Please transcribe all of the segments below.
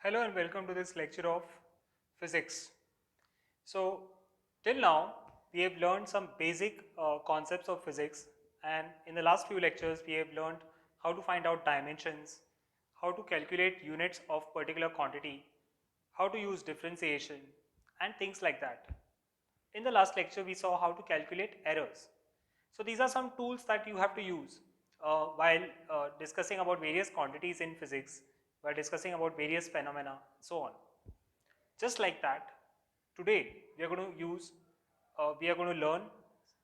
Hello and welcome to this lecture of physics. So, till now we have learned some basic concepts of physics, and in the last few lectures we have learned how to find out dimensions, how to calculate units of particular quantity, how to use differentiation and things like that. In the last lecture we saw how to calculate errors. So these are some tools that you have to use while discussing about various quantities in physics, while discussing about various phenomena, so on. Just like that, today we are going to learn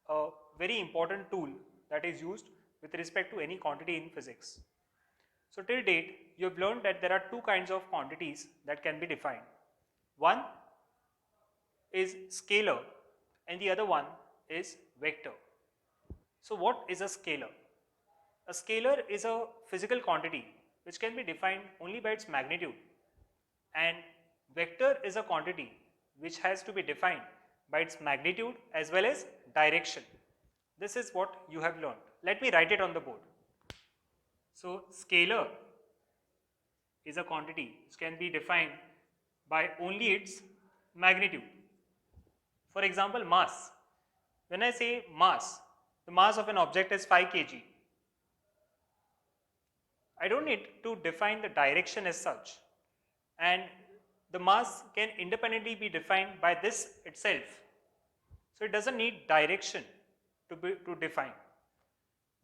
a very important tool that is used with respect to any quantity in physics. So till date, you have learned that there are two kinds of quantities that can be defined. One is scalar and the other one is vector. So what is a scalar? A scalar is a physical quantity which can be defined only by its magnitude, and vector is a quantity which has to be defined by its magnitude as well as direction. This is what you have learned. Let me write it on the board. So scalar is a quantity which can be defined by only its magnitude. For example, mass. When I say mass, the mass of an object is 5 kg. I don't need to define the direction as such, and the mass can independently be defined by this itself. So it doesn't need direction to define.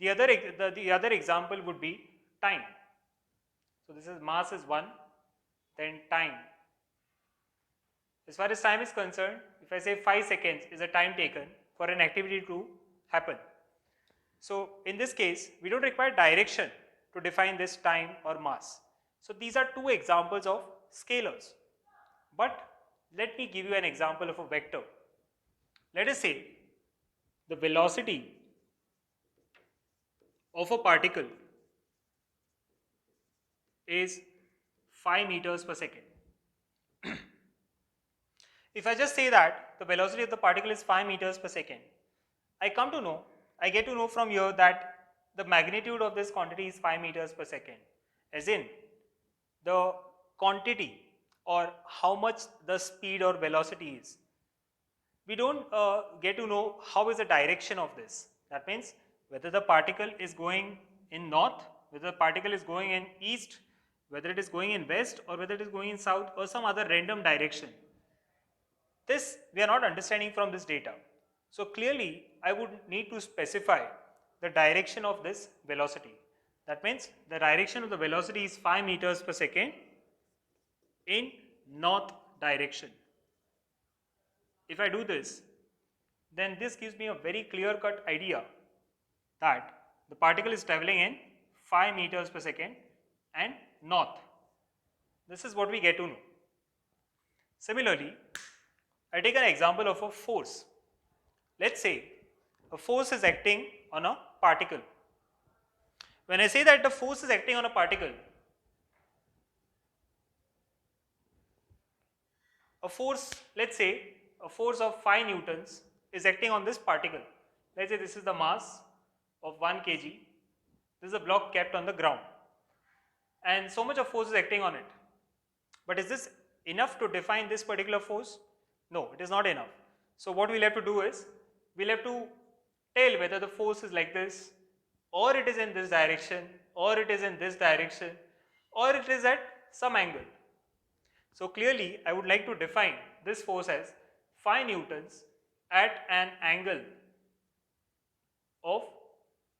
The other example would be time. So this is mass is 1, then time. As far as time is concerned, if I say 5 seconds is a time taken for an activity to happen. So in this case, we don't require direction to define this time or mass. So these are two examples of scalars. But let me give you an example of a vector. Let us say the velocity of a particle is 5 meters per second. If I just say that the velocity of the particle is 5 meters per second, I get to know from here that the magnitude of this quantity is 5 meters per second, as in the quantity or how much the speed or velocity is. We don't get to know how is the direction of this. That means whether the particle is going in north, whether the particle is going in east, whether it is going in west, or whether it is going in south, or some other random direction. This we are not understanding from this data. So clearly I would need to specify the direction of this velocity. That means the direction of the velocity is 5 meters per second in north direction. If I do this, then this gives me a very clear-cut idea that the particle is traveling in 5 meters per second and north. This is what we get to know. Similarly, I take an example of a force. Let's say a force is acting on a particle. When I say that the force is acting on a particle, a force, let's say a force of 5 newtons is acting on this particle. Let's say this is the mass of 1 kg. This is a block kept on the ground, and so much of force is acting on it. But is this enough to define this particular force? No, it is not enough. So what we'll have to do is, we'll have to tell whether the force is like this, or it is in this direction, or it is in this direction, or it is at some angle. So clearly I would like to define this force as 5 newtons at an angle of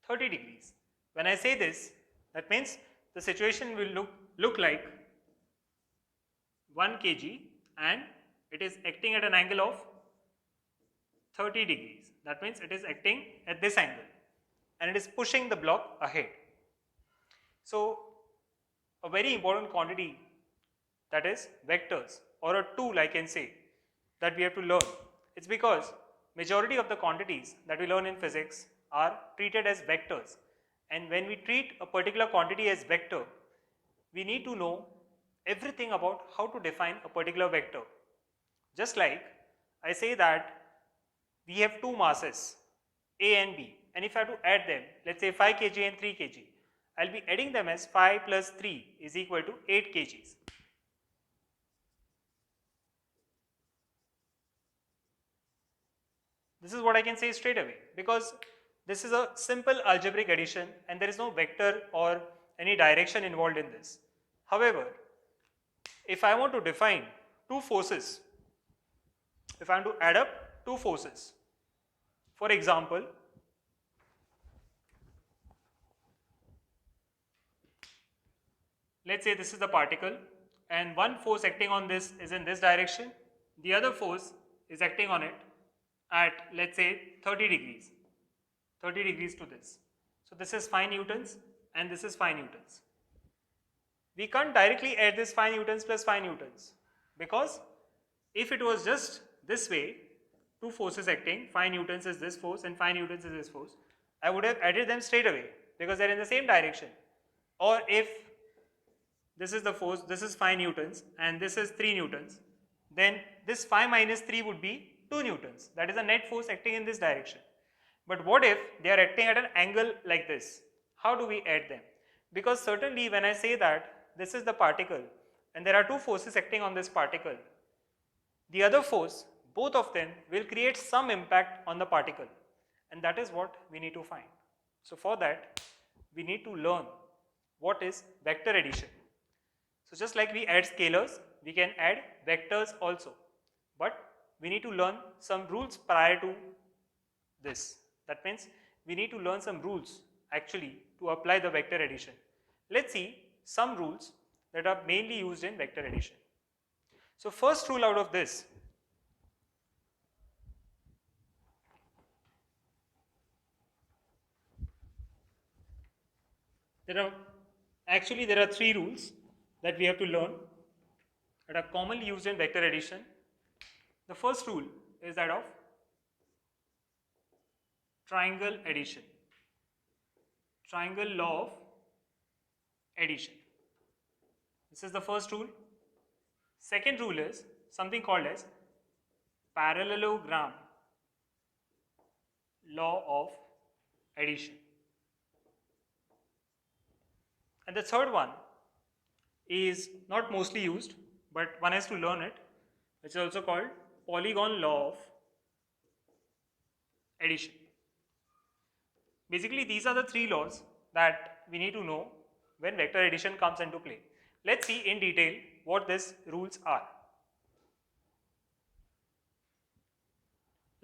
30 degrees. When I say this, that means the situation will look like 1 kg and it is acting at an angle of 30 degrees. That means it is acting at this angle and it is pushing the block ahead. So a very important quantity, that is vectors, or a tool I can say, that we have to learn. It's because majority of the quantities that we learn in physics are treated as vectors, and when we treat a particular quantity as vector, we need to know everything about how to define a particular vector. Just like I say that we have two masses A and B, and if I have to add them, let's say 5 kg and 3 kg, I'll be adding them as 5 plus 3 is equal to 8 kgs. This is what I can say straight away, because this is a simple algebraic addition and there is no vector or any direction involved in this. However, if I want to define two forces, if I want to add up two forces, for example, let's say this is the particle and one force acting on this is in this direction, the other force is acting on it at, let's say, 30 degrees to this. So this is 5 newtons and this is 5 newtons. We can't directly add this 5 newtons plus 5 newtons, because if it was just this way, two forces acting, 5 newtons is this force and 5 newtons is this force, I would have added them straight away because they're in the same direction. Or if this is the force, this is 5 newtons and this is 3 newtons, then this 5 minus 3 would be 2 newtons. That is a net force acting in this direction. But what if they are acting at an angle like this? How do we add them? Because certainly when I say that this is the particle and there are two forces acting on this particle, the other force, both of them will create some impact on the particle, and that is what we need to find. So for that, we need to learn what is vector addition. So just like we add scalars, we can add vectors also, but we need to learn some rules prior to this. That means we need to learn some rules actually to apply the vector addition. Let's see some rules that are mainly used in vector addition. So first rule out of this, there are three rules that we have to learn that are commonly used in vector addition. The first rule is that of triangle addition, triangle law of addition. This is the first rule. Second rule is something called as parallelogram law of addition. And the third one is not mostly used, but one has to learn it, which is also called polygon law of addition. Basically, these are the three laws that we need to know when vector addition comes into play. Let's see in detail what these rules are.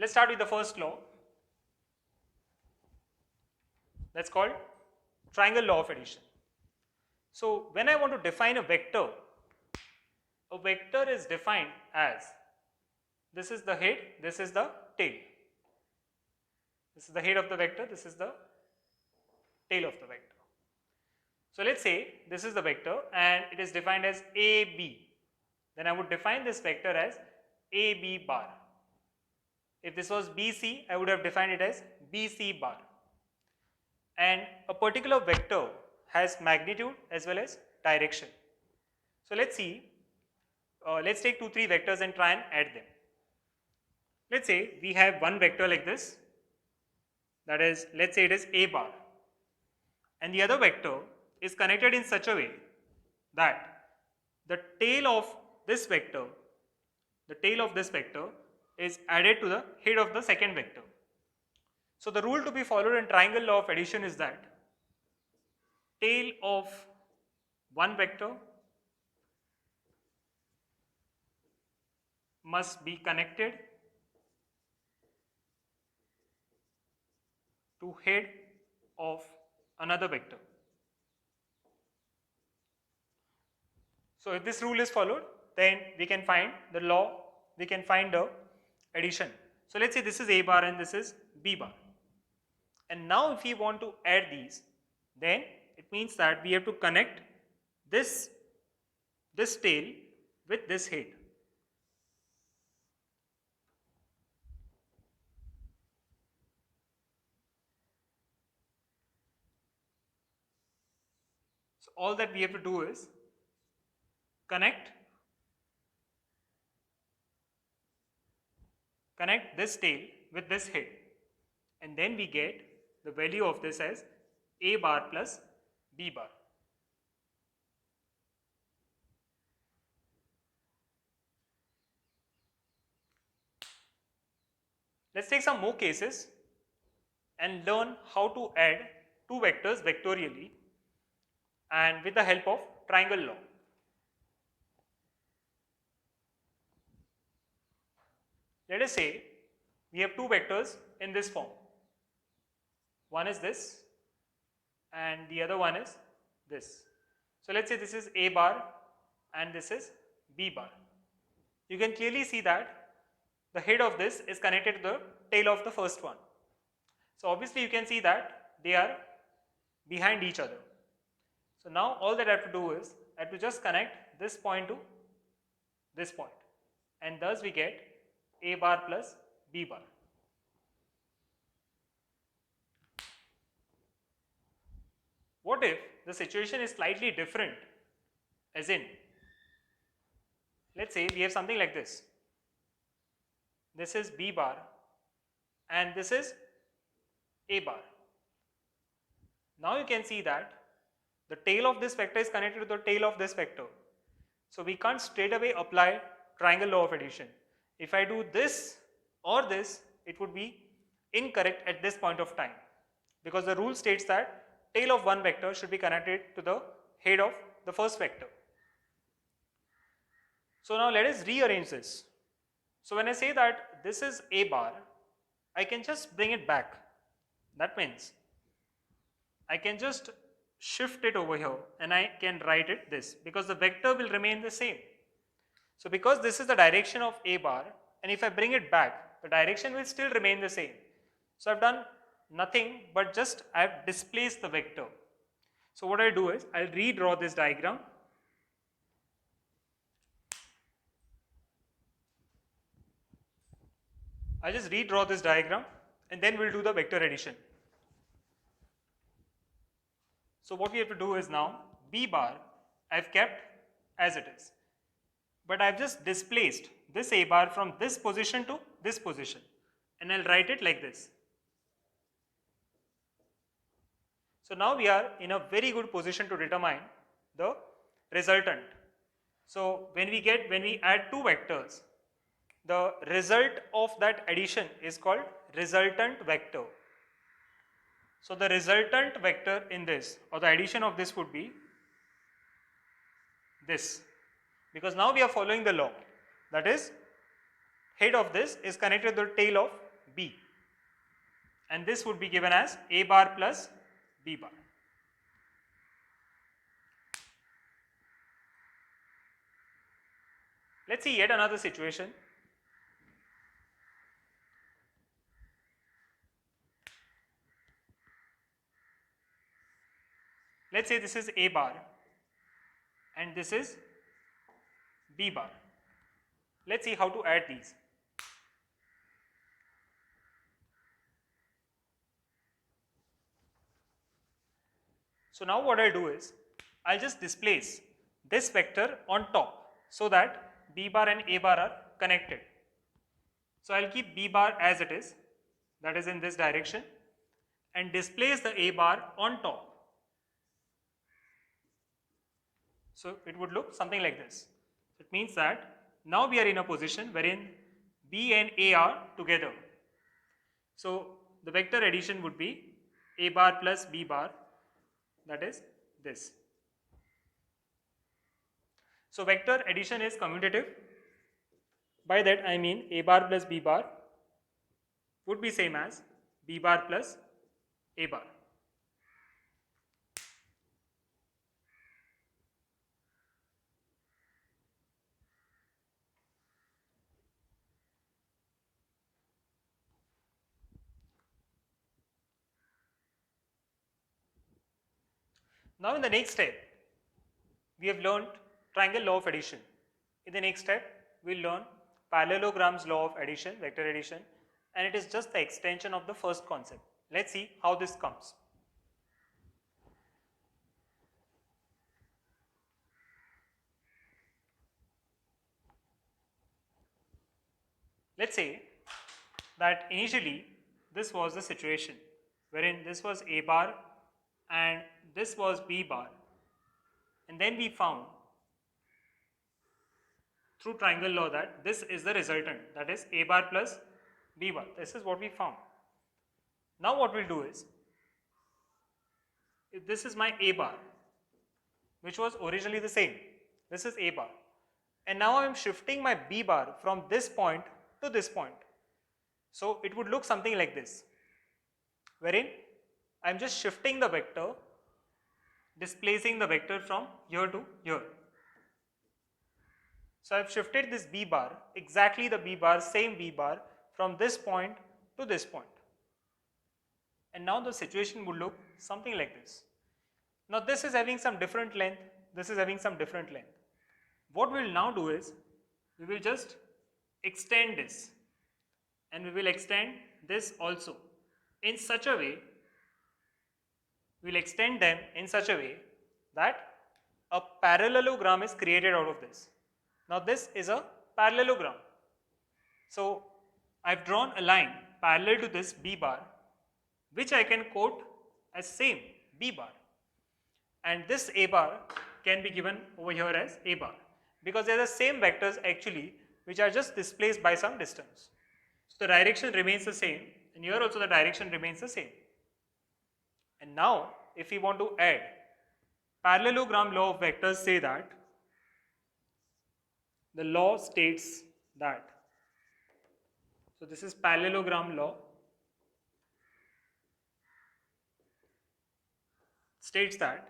Let's start with the first law. That's called triangle law of addition. So when I want to define a vector is defined as, this is the head, this is the tail. This is the head of the vector, this is the tail of the vector. So let's say this is the vector and it is defined as AB. Then I would define this vector as AB bar. If this was BC, I would have defined it as BC bar. And a particular vector has magnitude as well as direction. So let's see, let's take 2-3 vectors and try and add them. Let's say we have one vector like this, that is, let's say it is A bar, and the other vector is connected in such a way that the tail of this vector is added to the head of the second vector. So the rule to be followed in triangle law of addition is that tail of one vector must be connected to head of another vector. So if this rule is followed, then we can find the addition. So let's say this is A bar and this is B bar. And now if we want to add these, then it means that we have to connect this tail with this head. So all that we have to do is connect this tail with this head, and then we get the value of this as A bar plus B bar. Let's take some more cases and learn how to add two vectors vectorially and with the help of triangle law. Let us say we have two vectors in this form. One is this and the other one is this. So let's say this is A bar and this is B bar. You can clearly see that the head of this is connected to the tail of the first one. So obviously you can see that they are behind each other. So now all that I have to do is I have to just connect this point to this point, and thus we get A bar plus B bar. What if the situation is slightly different, as in, let's say we have something like this. This is B bar and this is A bar. Now you can see that the tail of this vector is connected to the tail of this vector. So we can't straight away apply triangle law of addition. If I do this or this, it would be incorrect at this point of time, because the rule states that tail of one vector should be connected to the head of the first vector. So now let us rearrange this. So when I say that this is A bar, I can just bring it back. That means I can just shift it over here and I can write it this, because the vector will remain the same. So because this is the direction of A bar, and if I bring it back, the direction will still remain the same. So I've done nothing but just I've displaced the vector. So what I'll do is I'll redraw this diagram. I'll just redraw this diagram and then we'll do the vector addition. So what we have to do is now B bar I've kept as it is, but I've just displaced this A bar from this position to this position, and I'll write it like this. So now we are in a very good position to determine the resultant. So when we add two vectors, the result of that addition is called resultant vector. So the resultant vector in this, or the addition of this, would be this, because now we are following the law, that is head of this is connected to the tail of B, and this would be given as A bar plus B bar. Let's see yet another situation. Let's say this is A bar and this is B bar. Let's see how to add these. So now what I'll do is I'll just displace this vector on top so that B bar and A bar are connected. So I'll keep B bar as it is, that is in this direction, and displace the A bar on top. So it would look something like this. It means that now we are in a position wherein B and A are together. So the vector addition would be A bar plus B bar, that is this. So vector addition is commutative. By that I mean A bar plus B bar would be same as B bar plus A bar. Now in the next step, we have learned triangle law of addition. In the next step, we will learn parallelograms law of addition, vector addition, and it is just the extension of the first concept. Let's see how this comes. Let's say that initially this was the situation wherein this was A bar and this was B bar, and then we found through triangle law that this is the resultant, that is A bar plus B bar. This is what we found. Now what we'll do is, if this is my A bar, which was originally the same, this is A bar, and now I am shifting my B bar from this point to this point. So it would look something like this, wherein I am just shifting the vector, displacing the vector from here to here. So I have shifted this B bar, exactly the B bar, same B bar, from this point to this point. And now the situation would look something like this. Now this is having some different length, this is having some different length. What we will now do is, we will just extend this, and we will extend this also in such a way, we will extend them in such a way that a parallelogram is created out of this. Now this is a parallelogram. So I've drawn a line parallel to this B bar, which I can quote as same B bar, and this A bar can be given over here as A bar, because they are the same vectors actually, which are just displaced by some distance. So the direction remains the same, and here also the direction remains the same. And now if we want to add, parallelogram law of vectors say that, the law states that, so this is parallelogram law, states that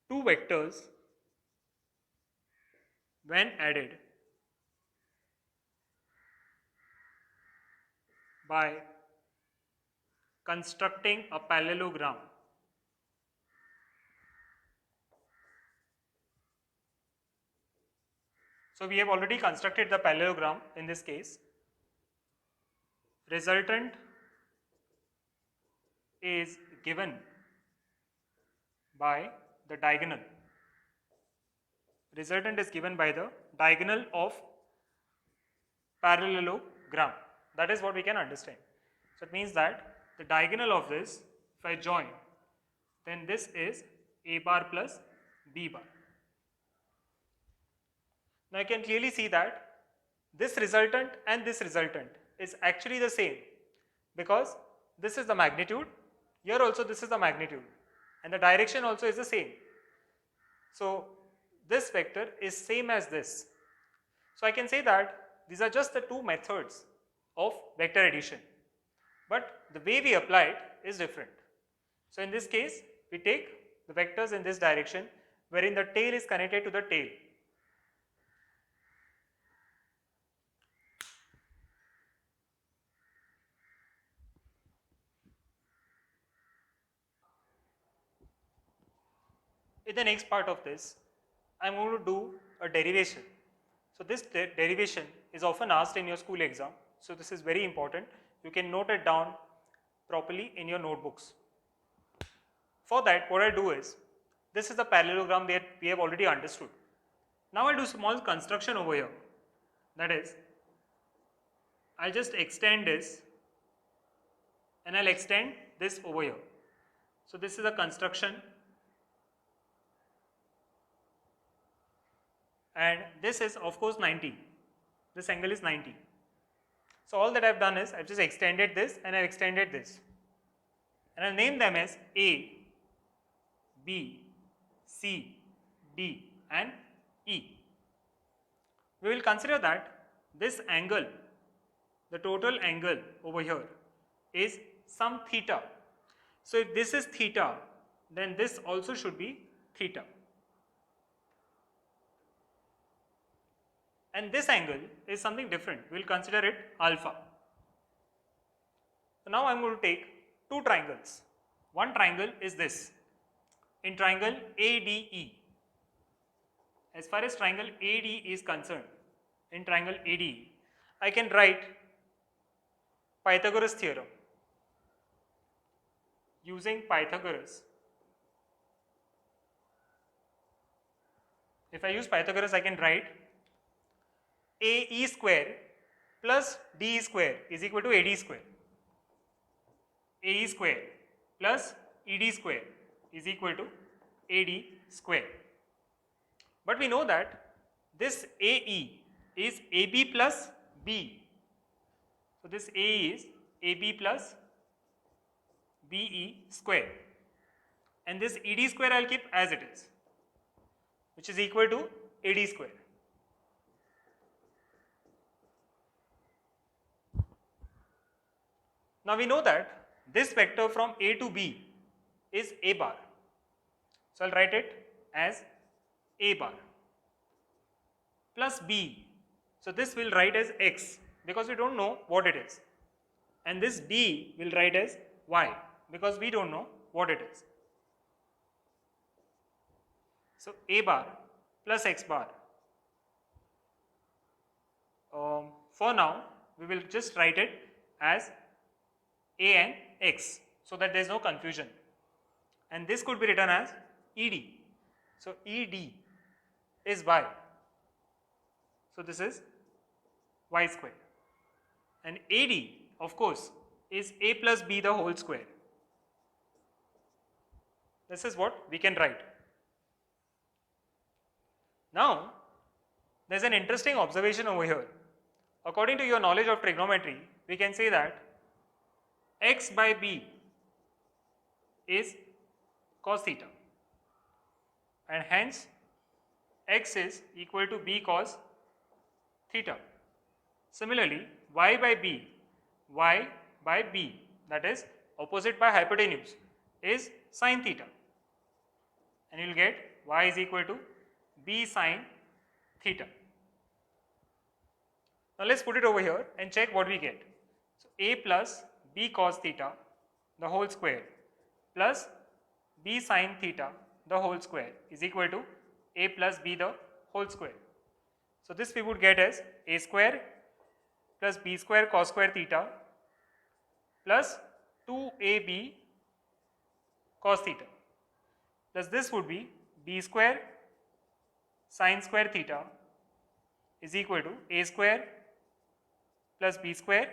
two vectors when added by constructing a parallelogram So we have already constructed the parallelogram in this case. Resultant is given by the diagonal. Resultant is given by the diagonal of parallelogram. That is what we can understand. So it means that the diagonal of this, if I join, then this is A bar plus B bar. Now I can clearly see that this resultant and this resultant is actually the same, because this is the magnitude, here also this is the magnitude, and the direction also is the same. So this vector is same as this. So I can say that these are just the two methods of vector addition, but the way we apply it is different. So in this case, we take the vectors in this direction, wherein the tail is connected to the tail. In the next part of this, I am going to do a derivation. So this derivation is often asked in your school exam. So this is very important. You can note it down properly in your notebooks. For that, what I do is, this is the parallelogram that we have already understood. Now I do small construction over here. That is, I'll just extend this and I'll extend this over here. So this is a construction, and this is of course 90. This angle is 90. So all that I've done is I've just extended this and I've extended this, and I'll name them as A, B, C, D and E. We will consider that this angle, the total angle over here, is some theta. So if this is theta, then this also should be theta. And this angle is something different. We will consider it alpha. So now I am going to take two triangles. One triangle is this. In triangle ADE, as far as triangle AD is concerned, in triangle ADE, I can write Pythagoras theorem. Using Pythagoras, if I use Pythagoras, I can write AE square plus DE square is equal to AD square. AE square plus ED square is equal to AD square. But we know that this AE is AB plus B. So this A is AB plus BE square, and this ED square I'll keep as it is, which is equal to AD square. Now we know that this vector from A to B is A bar. So I'll write it as A bar plus B. So this will write as X because we don't know what it is. And this D will write as Y because we don't know what it is. So A bar plus X bar. For now, we will just write it as A and X so that there is no confusion. And this could be written as ED. So ED is Y. So this is Y square. And AD, of course, is A plus B the whole square. This is what we can write. Now, there is an interesting observation over here. According to your knowledge of trigonometry, we can say that X by B is cos theta, and hence X is equal to B cos theta. Similarly, Y by B, that is opposite by hypotenuse, is sin theta, and you will get Y is equal to B sin theta. Now let's put it over here and check what we get. So A plus B cos theta the whole square plus B sin theta the whole square is equal to A plus B the whole square. So this we would get as A square plus B square cos square theta plus 2AB cos theta, plus this would be B square sin square theta is equal to A square plus B square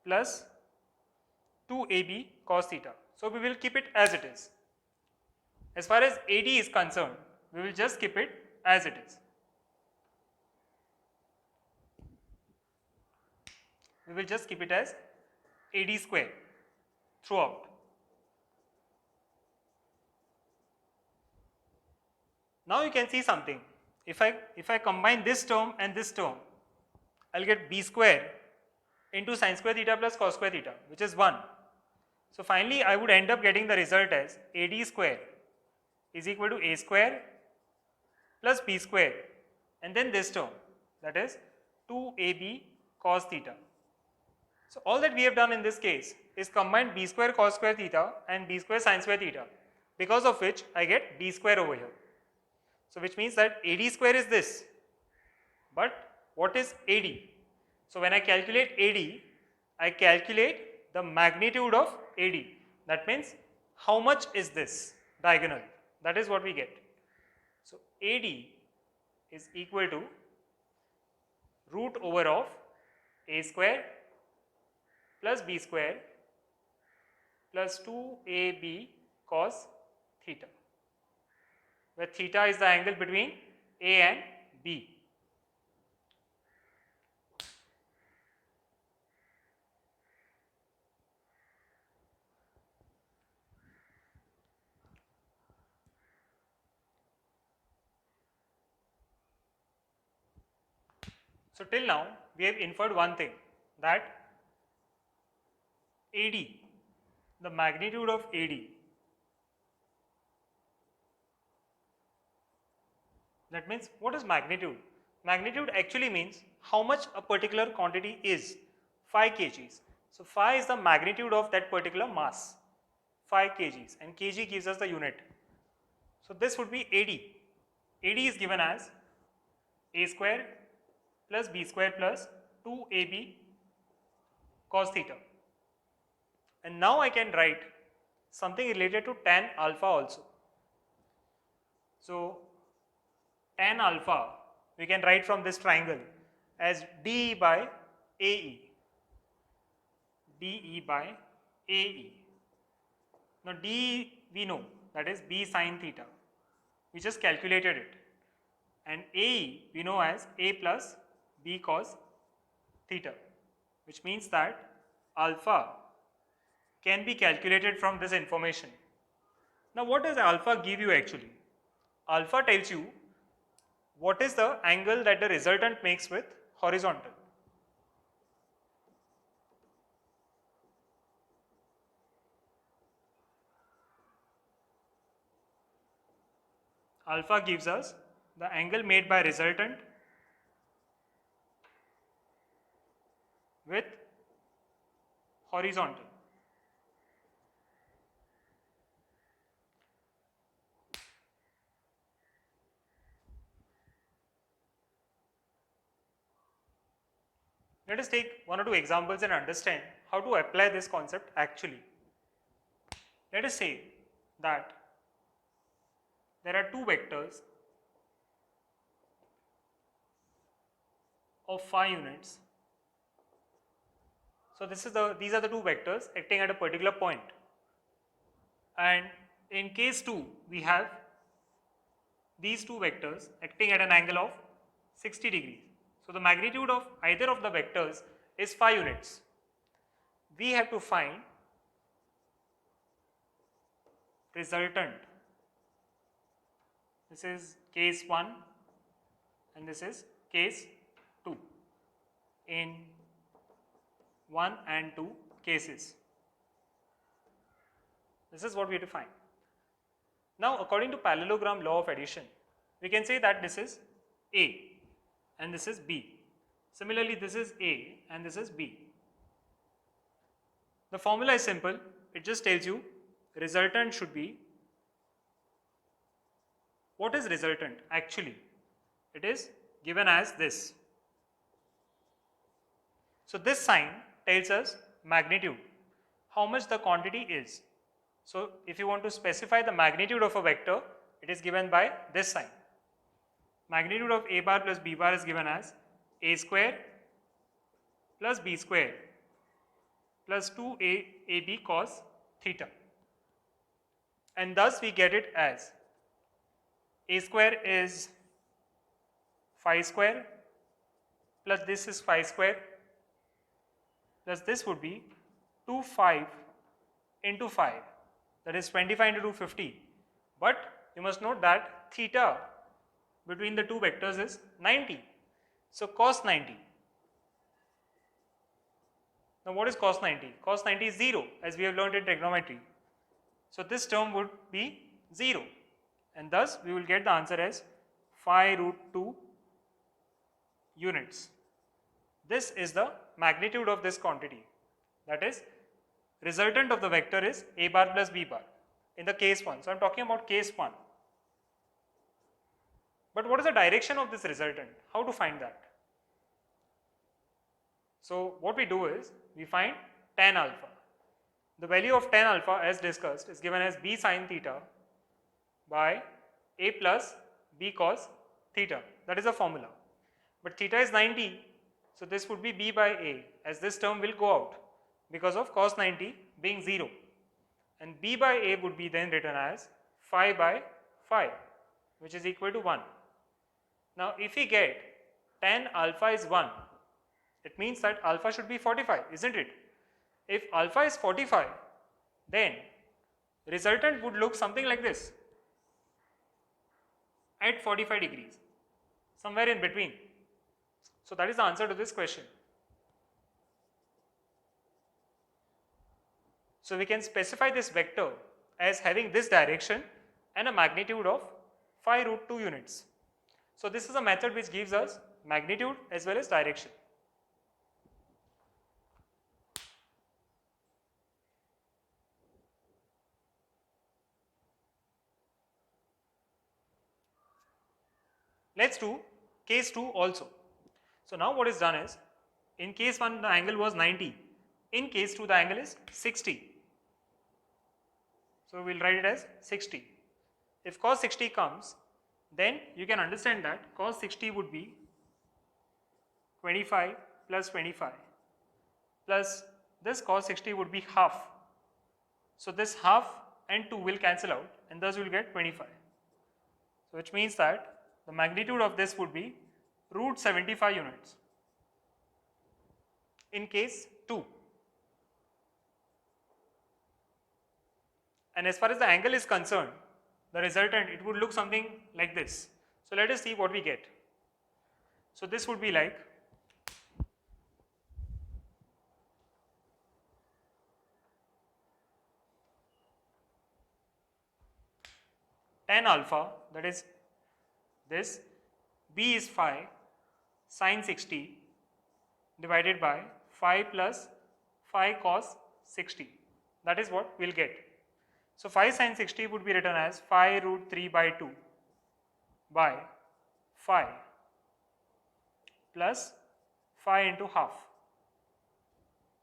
plus 2AB cos theta. So we will keep it as it is. As far as AD is concerned, we will just keep it as it is. We will just keep it as AD square throughout. Now you can see something. If I combine this term and this term, I'll get B square into sin square theta plus cos square theta, which is 1. So finally I would end up getting the result as AD square is equal to A square plus B square, and then this term, that is 2AB cos theta. So all that we have done in this case is combine B square cos square theta and B square sin square theta, because of which I get B square over here. So which means that AD square is this, but what is AD? So when I calculate AD, I calculate the magnitude of AD. That means how much is this diagonal? That is what we get. So AD is equal to root over of A square plus B square plus 2AB cos theta, where theta is the angle between A and B. So till now we have inferred one thing, that AD, the magnitude of AD, that means what is magnitude? Magnitude actually means how much a particular quantity is, 5 kgs. So 5 is the magnitude of that particular mass, 5 kgs, and kg gives us the unit. So this would be AD. AD is given as A square plus B square plus 2AB cos theta. And now I can write something related to tan alpha also. So tan alpha we can write from this triangle as DE by AE. DE by AE. Now DE we know, that is B sin theta. We just calculated it. And AE we know as A plus b cos theta, which means that alpha can be calculated from this information. Now what does alpha give you actually? Alpha tells you what is the angle that the resultant makes with horizontal. Alpha gives us the angle made by resultant with horizontal. Let us take one or two examples and understand how to apply this concept actually. Let us say that there are two vectors of 5 units. So these are the two vectors acting at a particular point, and in case 2 we have these two vectors acting at an angle of 60 degrees. So the magnitude of either of the vectors is 5 units. We have to find resultant. This is case 1 and this is case 2 in 1 and 2 cases. This is what we have to find. Now according to parallelogram law of addition, we can say that this is A and this is B. Similarly, this is A and this is B. The formula is simple. It just tells you resultant should be, what is resultant actually? It is given as this. So this sign tells us magnitude, how much the quantity is. So if you want to specify the magnitude of a vector, it is given by this sign. Magnitude of A bar plus B bar is given as A square plus B square plus 2A AB cos theta. And thus we get it as A square is 5 square plus this is 5 square plus this would be 2 5 into 5, that is 25 into 250. But you must note that theta between the two vectors is 90. So cos 90. Now what is cos 90? Cos 90 is 0 as we have learned in trigonometry. So this term would be 0 and thus we will get the answer as 5 root 2 units. This is the magnitude of this quantity, that is resultant of the vector is A bar plus B bar in the case 1. So I am talking about case 1. But what is the direction of this resultant? How to find that? So what we do is we find tan alpha. The value of tan alpha as discussed is given as B sin theta by A plus B cos theta. That is the formula. But theta is 90, so this would be B by A, as this term will go out because of cos 90 being 0. And B by A would be then written as 5 by 5, which is equal to 1. Now if we get tan alpha is 1, it means that alpha should be 45, isn't it? If alpha is 45, then resultant would look something like this at 45 degrees, somewhere in between. So that is the answer to this question. So we can specify this vector as having this direction and a magnitude of 5 root 2 units. So this is a method which gives us magnitude as well as direction. Let's do case 2 also. So now what is done is, in case 1 the angle was 90, in case 2 the angle is 60. So we will write it as 60. If cos 60 comes, then you can understand that cos 60 would be 25 plus 25 plus this cos 60 would be half. So this half and 2 will cancel out and thus we will get 25. So which means that the magnitude of this would be root 75 units. in case 2. And as far as the angle is concerned, the resultant, it would look something like this. So let us see what we get. So this would be like tan alpha, that is this, b is phi sine 60 divided by phi plus phi cos 60. That is what we'll get. So phi sine 60 would be written as phi root 3 by 2 by phi plus phi into half.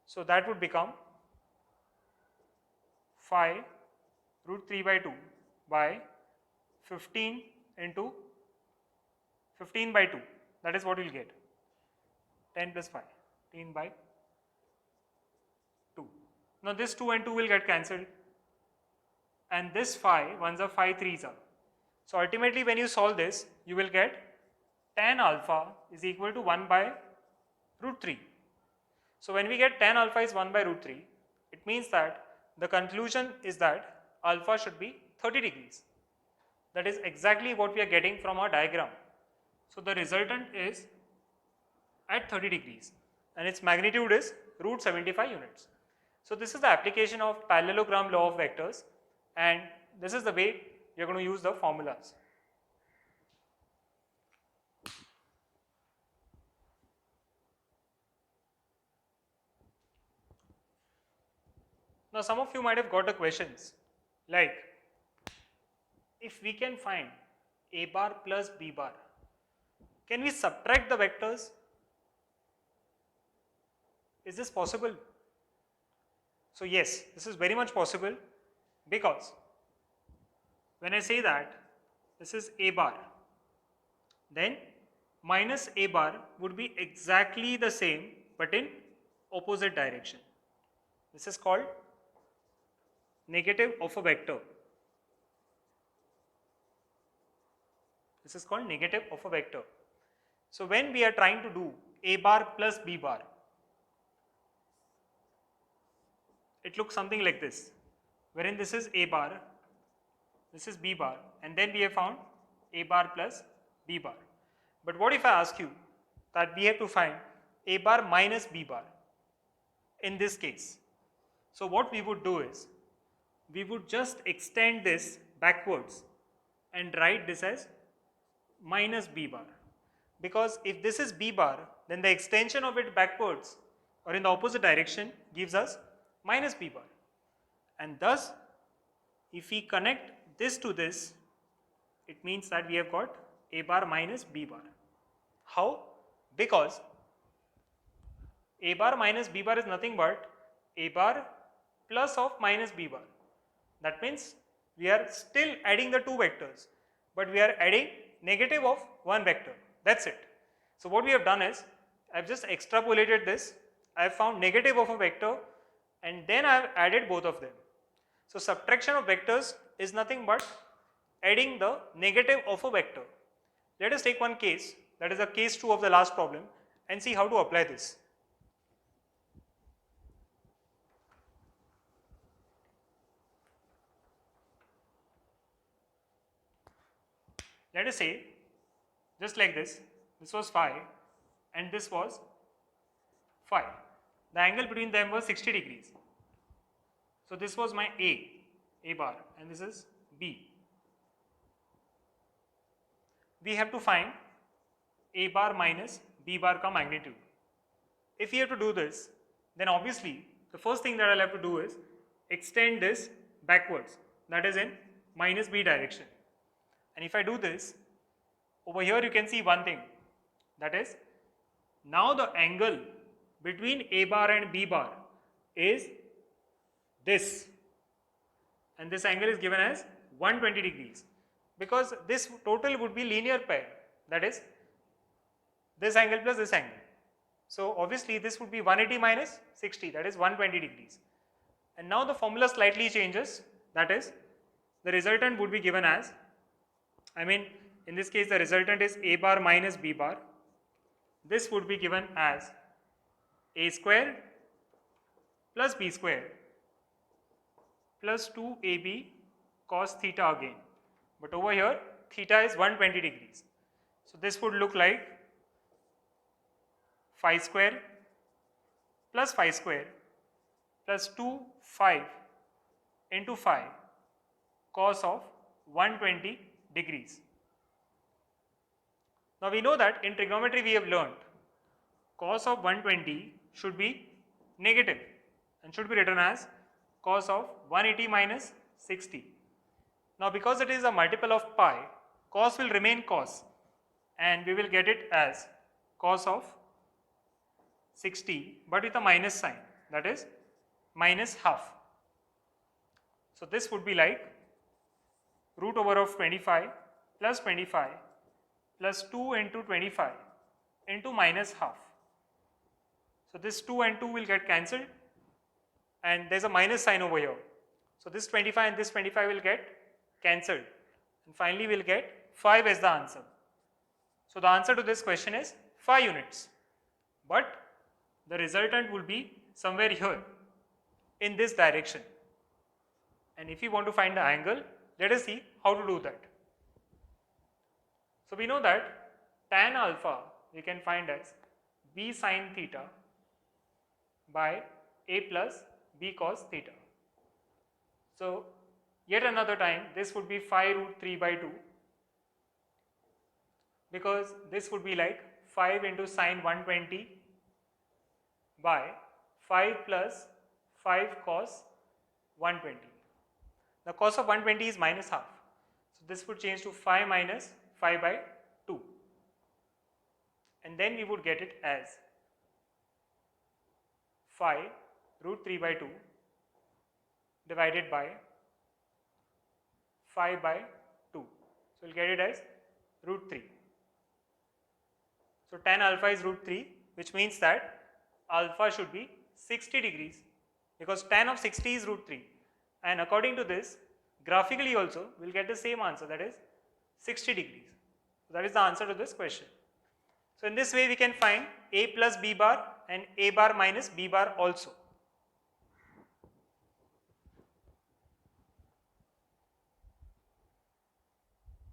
So that would become phi root 3 by 2 by 15 into 15 by 2. That is what we'll get. 10 plus 5, 15 by 2. Now this 2 and 2 will get cancelled, and this phi, ones are phi, threes are. So ultimately when you solve this, you will get tan alpha is equal to 1 by root 3. So when we get tan alpha is 1 by root 3, it means that the conclusion is that alpha should be 30 degrees. That is exactly what we are getting from our diagram. So the resultant is at 30 degrees and its magnitude is root 75 units. So this is the application of parallelogram law of vectors, and this is the way you are going to use the formulas. Now some of you might have got the questions like, if we can find a bar plus b bar, can we subtract the vectors? Is this possible? So yes, this is very much possible, because when I say that this is a bar, then minus a bar would be exactly the same but in opposite direction. This is called negative of a vector. This is called negative of a vector. So when we are trying to do a bar plus b bar, it looks something like this, wherein this is a bar, this is b bar, and then we have found a bar plus b bar. But what if I ask you that we have to find a bar minus b bar in this case? So what we would do is, we would just extend this backwards and write this as minus b bar, because if this is b bar, then the extension of it backwards or in the opposite direction gives us minus b bar, and thus if we connect this to this, it means that we have got a bar minus b bar. How? Because a bar minus b bar is nothing but a bar plus of minus b bar. That means we are still adding the two vectors, but we are adding negative of one vector. That's it. So what we have done is, I have just extrapolated this, I have found negative of a vector, and then I have added both of them. So subtraction of vectors is nothing but adding the negative of a vector. Let us take one case, that is a case 2 of the last problem, and see how to apply this. Let us say, just like this was phi and this was phi. The angle between them was 60 degrees. So this was my A bar, and this is B. We have to find A bar minus B bar ka magnitude. If we have to do this, then obviously the first thing that I'll have to do is extend this backwards, that is in minus B direction. And if I do this, over here you can see one thing, that is, now the angle between A bar and B bar is this, and this angle is given as 120 degrees, because this total would be linear pair, that is this angle plus this angle. So obviously this would be 180 minus 60, that is 120 degrees. And now the formula slightly changes, that is, the resultant would be given as, in this case the resultant is A bar minus B bar. This would be given as a square plus b square plus 2ab cos theta again. But over here, theta is 120 degrees. So this would look like phi square plus phi square plus 2 5 into phi cos of 120 degrees. Now we know that in trigonometry we have learned cos of 120 should be negative and should be written as cos of 180 minus 60. Now because it is a multiple of pi, cos will remain cos and we will get it as cos of 60 but with a minus sign, that is minus half. So this would be like root over of 25 plus 25 plus 2 into 25 into minus half. So this 2 and 2 will get cancelled and there is a minus sign over here. So this 25 and this 25 will get cancelled and finally we will get 5 as the answer. So the answer to this question is 5 units, but the resultant will be somewhere here in this direction. And if you want to find the angle, let us see how to do that. So we know that tan alpha we can find as b sin theta by a plus b cos theta. So yet another time this would be 5 root 3 by 2 because this would be like 5 into sine 120 by 5 plus 5 cos 120. The cos of 120 is minus half. So this would change to 5 minus 5 by 2. And then we would get it as 5 root 3 by 2 divided by 5 by 2. So we'll get it as root 3. So tan alpha is root 3, which means that alpha should be 60 degrees because tan of 60 is root 3. And according to this, graphically also we'll get the same answer, that is 60 degrees. So that is the answer to this question. So in this way we can find a plus b bar and a bar minus b bar also.